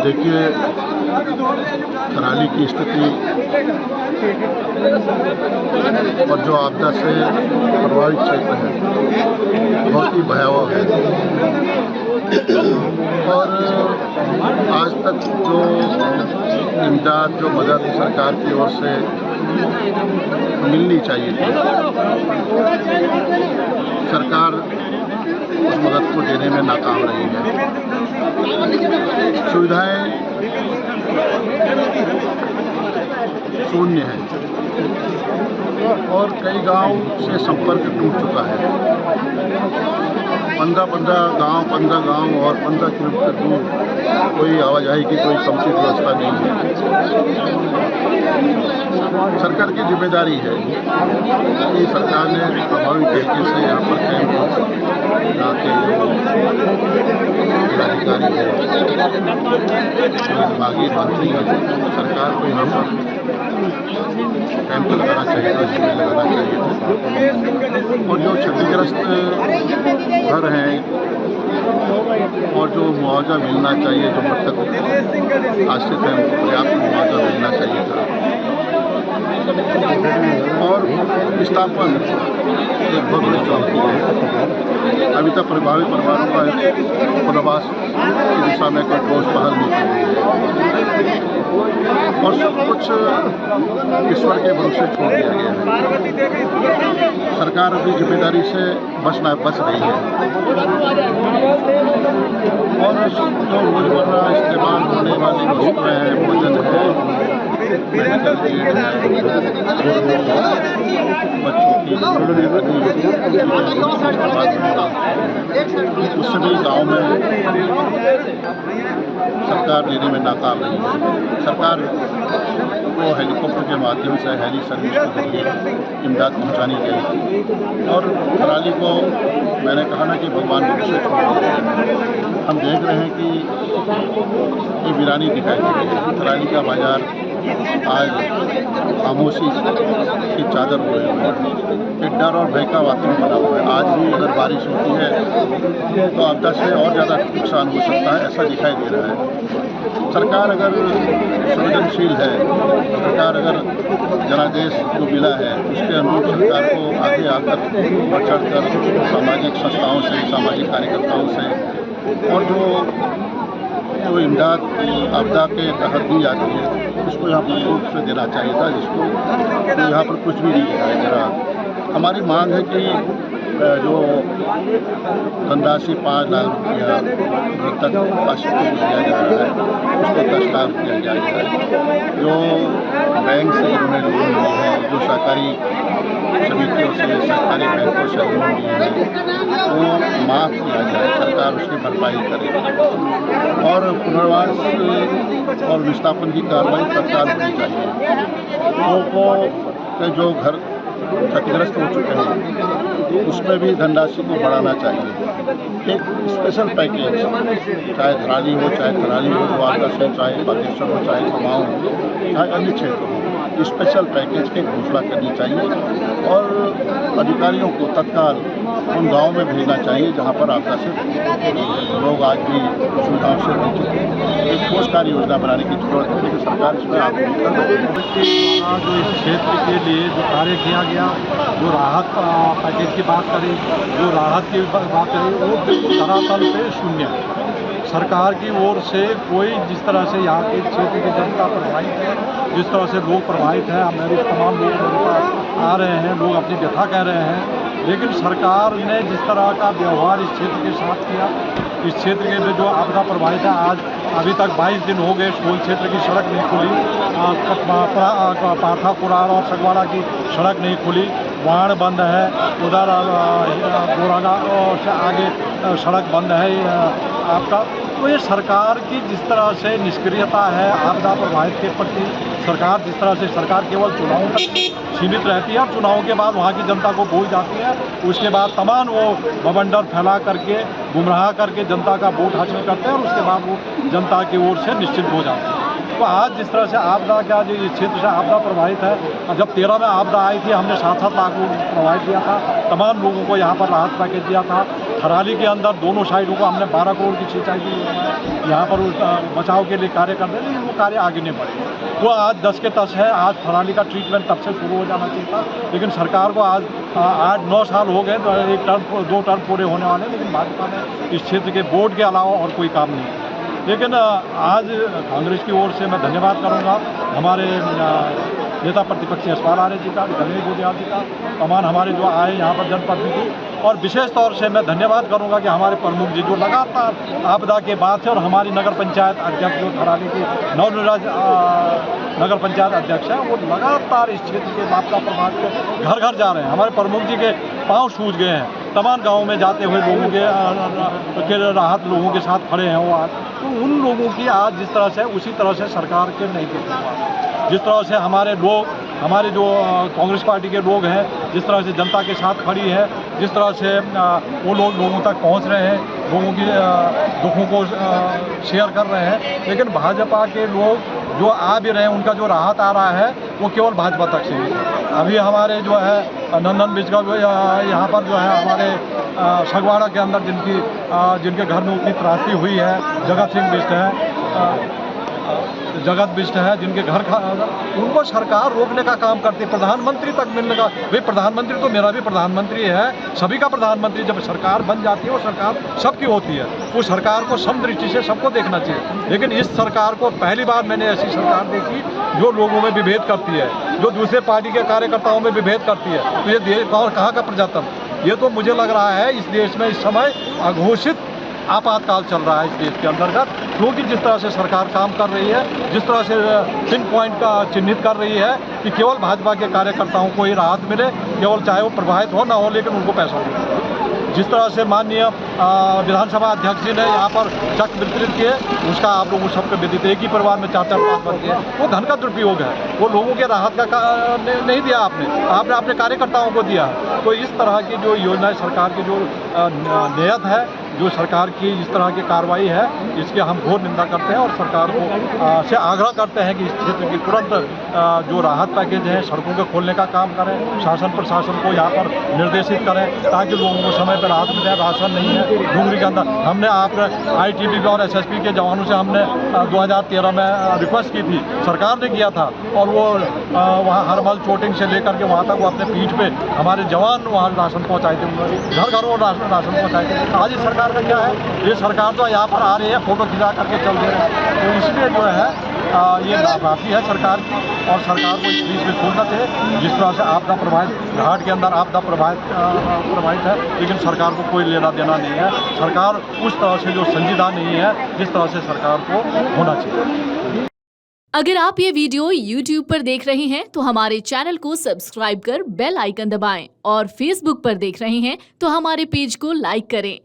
देखिए, थराली की स्थिति और जो आपदा से प्रभावित क्षेत्र है बहुत ही भयावह है। और आज तक जो इमदाद, जो मदद सरकार की ओर से मिलनी चाहिए थी, सरकार उस मदद को देने में नाकाम रही है। सुविधाएं शून्य है और कई गांव से संपर्क टूट चुका है। 15 गांव और 15 किलोमीटर दूर कोई आवाजाही की कोई समुचित व्यवस्था नहीं है। सरकार की जिम्मेदारी है कि सरकार ने प्रभावी तरीके से यहाँ पर कैंप यहाँ के जिलाधिकारी है, विभागीय मंत्री है, सरकार को यहाँ पर कैंप लगाना चाहिए था, शिविर लगाना चाहिए था। और जो क्षतिग्रस्त घर हैं और जो मुआवजा मिलना चाहिए, जो मृतक आश्रित हैं, उनको पर्याप्त मुआवजा मिलना चाहिए था। और विस्थापन एक बहुत बड़ी चुनौती है। अभी तक प्रभावित परिवारों का पुनर्वास की दिशा में कोई ठोस पहल नहीं की गई है और सब कुछ ईश्वर के भरोसे छोड़ दिया गया है। सरकार अपनी जिम्मेदारी से बच रही है और जो रोजमर्रा इस्तेमाल होने वाली वस्तुएं हैं, भोजन है, मेडिकल एड है, बच्चों की उस सभी गाँव में सरकार देने में नाकाम रही है। सरकार को हेलीकॉप्टर के माध्यम से हेली सर्विस के जरिए इमदाद पहुंचानी चाहिए और थराली को मैंने कहा ना कि भगवान भरोसे छोड़ दिया है। हम देख रहे हैं कि ये वीरानी दिखाई दे रही है। थराली का बाजार आज खामोशी की चादर ओढ़े हुए है। एक डर और भय का वातावरण बना हुआ है। आज भी अगर बारिश होती है तो आपदा से और ज़्यादा नुकसान हो सकता है, ऐसा दिखाई दे रहा है। सरकार अगर संवेदनशील है, सरकार अगर जनादेश जो मिला है उसके अनुरूप सरकार को आगे आकर बढ़ चढ़कर सामाजिक संस्थाओं से, सामाजिक कार्यकर्ताओं से और जो इमदाद आपदा के तहत दी जाती है उसको यहाँ पर रूप से देना चाहिए था, जिसको तो यहाँ पर कुछ भी नहीं दिखाई दे रहा। हमारी मांग है कि जो धनराशि 5 लाख रुपया मृतक आश्रित को दिया जा रहा है उसको 10 लाख रुपया दिया जाए। जो बैंक से उन्होंने लोन लिए हैं, जो सरकारी समितियों से, सरकारी बैंकों से लोन लिए हैं, वो माफ़ किया जाए, सरकार उसकी भरपाई करे और पुनर्वास और विस्थापन की कार्रवाई तत्काल होनी चाहिए। लोगों के जो घर क्षतिग्रस्त हो चुके हैं उसमें भी धनराशि को बढ़ाना चाहिए। एक स्पेशल पैकेज, चाहे धराली हो, चाहे थराली हो, द्वारका हो, चाहे बागेश्वर हो, चाहे कुमाऊं हो, चाहे अन्य क्षेत्र हो, स्पेशल पैकेज की घोषणा करनी चाहिए और अधिकारियों को तत्काल उन गाँव में भेजना चाहिए जहाँ पर आपदा से लोग आज भी सुविधाओं से वंचित हैं। एक ठोस कार्य योजना बनाने की जरूरत है, लेकिन सरकार इसमें आपको जो इस क्षेत्र के लिए जो कार्य किया गया, जो राहत पैकेज की बात करें, जो राहत की बात करें, वो धरातल पे शून्य है। सरकार की ओर से कोई जिस तरह से यहाँ के क्षेत्र की जनता प्रभावित है, जिस तरह से लोग प्रभावित हैं, मेरे तमाम लोग मेरे पास आ रहे हैं, लोग अपनी व्यथा कह रहे हैं, लेकिन सरकार ने जिस तरह का व्यवहार इस क्षेत्र के साथ किया, इस क्षेत्र के जो आपदा प्रभावित है, आज अभी तक 22 दिन हो गए, स्कूल क्षेत्र की सड़क नहीं खुली, पाथा कुराड़ और सगवाड़ा की सड़क नहीं खुली, वाण बंद है, उधर गोरागा से आगे सड़क बंद है आपका। तो ये सरकार की जिस तरह से निष्क्रियता है आपदा प्रभावित के प्रति, सरकार केवल चुनावों तक सीमित रहती है और चुनावों के बाद वहाँ की जनता को भूल जाती है। उसके बाद तमाम वो बवंडर फैला करके, गुमराह करके जनता का वोट हासिल करते हैं और उसके बाद वो जनता की ओर से निश्चित हो जाते हैं। तो आज जिस तरह से आपदा का जो क्षेत्र से आपदा प्रभावित है, जब 13 में आपदा आई थी हमने 7-7 लाख लोगों को प्रभावित किया था, तमाम लोगों को यहाँ पर राहत पैकेज दिया था, थराली के अंदर दोनों साइडों को हमने 12 करोड़ की सिंचाई दी है। यहाँ पर बचाव के लिए कार्य कर रहे हैं, लेकिन वो कार्य आगे नहीं बढ़े। वो आज 10 के 10 है। आज थराली का ट्रीटमेंट तब से शुरू हो जाना चाहिए था, लेकिन सरकार को आज 8-9 साल हो गए, तो एक टर्म 2 टर्म पूरे होने वाले, लेकिन भाजपा ने इस क्षेत्र के बोर्ड के अलावा और कोई काम नहीं किया। लेकिन आज कांग्रेस की ओर से मैं धन्यवाद करूँगा हमारे नेता प्रतिपक्ष यशपाल आर्य जी का, गणेश गोदियाल जी का, तमाम हमारे जो आए यहाँ पर जनप्रतिनिधि, और विशेष तौर से मैं धन्यवाद करूंगा कि हमारे प्रमुख जी जो लगातार आपदा के बाद से, और हमारी नगर पंचायत अध्यक्ष जो थराली की नवनिर्वाचित नगर पंचायत अध्यक्ष है, वो लगातार इस क्षेत्र के आपदा प्रभावित के घर घर जा रहे हैं। हमारे प्रमुख जी के पाँव सूज गए हैं, तमाम गाँव में जाते हुए लोगों के राहत लोगों के साथ खड़े हैं वो आज। तो उन लोगों की आज जिस तरह से, उसी तरह से सरकार के नहीं देख हुआ। जिस तरह से हमारे लोग, हमारे जो कांग्रेस पार्टी के लोग हैं, जिस तरह से जनता के साथ खड़ी है, जिस तरह से वो लोग लोगों तक पहुंच रहे हैं, लोगों की दुखों को शेयर कर रहे हैं, लेकिन भाजपा के लोग जो आ भी रहे हैं, उनका जो राहत आ रहा है वो केवल भाजपा तक से है। अभी हमारे जो है नंदन बिष्ट का यहाँ पर जो है हमारे सगवाड़ा के अंदर जिनके घर में उतनी त्रासदी हुई है, जगत बिष्ट है, जिनके घर उनको सरकार रोकने का काम करती है, प्रधानमंत्री तक मिलने का। भाई प्रधानमंत्री तो मेरा भी प्रधानमंत्री है, सभी का प्रधानमंत्री। जब सरकार बन जाती है वो सरकार सबकी होती है, वो सरकार को समदृष्टि से सबको देखना चाहिए। लेकिन इस सरकार को पहली बार मैंने ऐसी सरकार देखी जो लोगों में विभेद करती है, जो दूसरे पार्टी के कार्यकर्ताओं में विभेद करती है। तो ये देश और कहाँ का प्रजातंत्र? ये तो मुझे लग रहा है इस देश में इस समय अघोषित आपातकाल चल रहा है इस देश के अंतर्गत, क्योंकि जिस तरह से सरकार काम कर रही है, जिस तरह से पिन पॉइंट का चिन्हित कर रही है कि केवल भाजपा के कार्यकर्ताओं को ही राहत मिले, केवल चाहे वो प्रभावित हो ना हो, लेकिन उनको पैसा मिले। जिस तरह से माननीय विधानसभा अध्यक्ष जी ने यहाँ पर चेक वितरित किए, उसका आप लोगों सबको विदित, एक ही परिवार में 4-4 5 बन गए, वो धन का दुरुपयोग है। वो लोगों के राहत का नहीं दिया आपने अपने कार्यकर्ताओं को दिया। तो इस तरह की जो योजनाएं सरकार की जो नियत है, जो सरकार की इस तरह की कार्रवाई है, इसकी हम घोर निंदा करते हैं और सरकार को से आग्रह करते हैं कि इस क्षेत्र की तुरंत जो राहत पैकेज है, सड़कों के खोलने का काम करें, शासन प्रशासन को यहाँ पर निर्देशित करें ताकि लोगों को समय पर राहत मिले। राशन नहीं है डूंगरी के अंदर, हमने ITBP और SSP के जवानों से हमने 2013 में रिक्वेस्ट की थी, सरकार ने किया था, और वो वहाँ हरमल चोटिंग से लेकर के वहाँ तक वो अपने पीठ पे हमारे जवान वहाँ राशन पहुँचाए थे, घर घर वो राशन पहुँचाए थे। आज इस सरकार का क्या है, ये सरकार तो यहाँ पर आ रही है, फोटो खिंचा करके चल रही है, तो इसलिए जो है ये नाकाफी है सरकार की, और सरकार को इस बीच में छोड़ना चाहिए। जिस तरह से आपदा प्रभावित घाट के अंदर आपदा प्रभावित है, लेकिन सरकार को कोई लेना देना नहीं है। सरकार उस तरह से जो संजीदा नहीं है जिस तरह से सरकार को होना चाहिए। अगर आप ये वीडियो YouTube पर देख रहे हैं तो हमारे चैनल को सब्सक्राइब कर बेल आइकन दबाएं, और Facebook पर देख रहे हैं तो हमारे पेज को लाइक करें।